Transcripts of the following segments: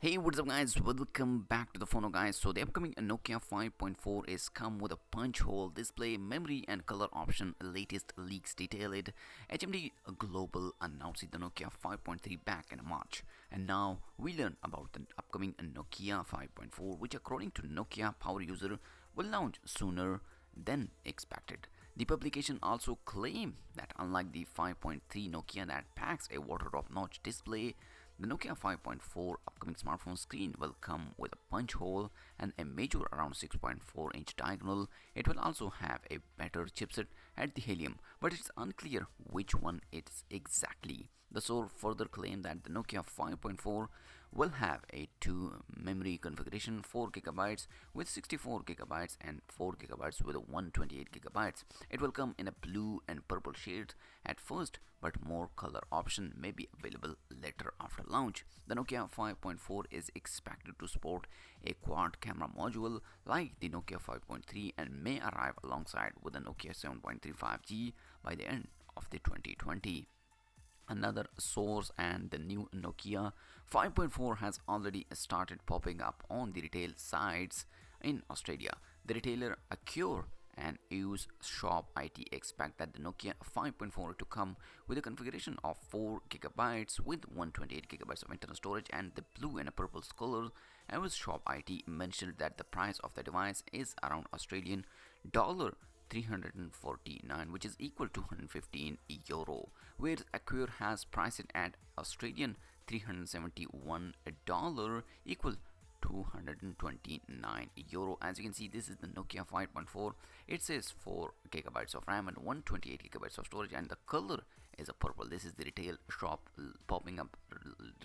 Hey, what's up, guys? Welcome back to the TheFonoGuy. So, the upcoming Nokia 5.4 is come with a punch hole display, memory, and color option. Latest leaks detail it. HMD Global announced the Nokia 5.3 back in March, and now we learn about the upcoming Nokia 5.4, which, according to Nokia Power User, will launch sooner than expected. The publication also claimed that unlike the 5.3 Nokia that packs a waterdrop notch display, the Nokia 5.4 upcoming smartphone screen will come with a punch hole and a major around 6.4-inch diagonal. It will also have a better chipset at the Helium, but it's unclear which one it is exactly. The source further claimed that the Nokia 5.4 will have a two memory configuration, 4 GB with 64 GB and 4 GB with 128 GB. It will come in a blue and purple shades at first, but more color option may be available later after launch. The Nokia 5.4 is expected to support a quad camera module like the Nokia 5.3 and may arrive alongside with the Nokia 7.3 5G by the end of the 2020. Another source and the new Nokia 5.4 has already started popping up on the retail sites in Australia. The retailer Acure and use Shop IT expect that the Nokia 5.4 to come with a configuration of 4 GB with 128 GB of internal storage and the blue and purple colors. And with Shop IT mentioned that the price of the device is around Australian dollar 349, which is equal to 115 euro, whereas Acquire has priced it at Australian $371, equal 229 euro. As you can see, this is the Nokia 5.4. It says 4 GB of RAM and 128 GB of storage, and the color is a purple. This is the retail shop popping up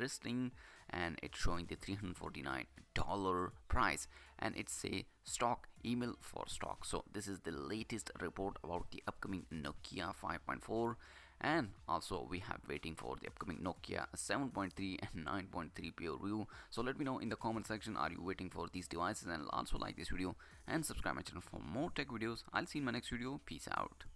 listing, and it's showing the $349 price, and it's a stock email for stock. So this is the latest report about the upcoming Nokia 5.4, and also we have waiting for the upcoming Nokia 7.3 and 9.3 peer review. So let me know in the comment section, are you waiting for these devices? And also like this video and subscribe my channel for more tech videos. I'll see you in my next video. Peace out.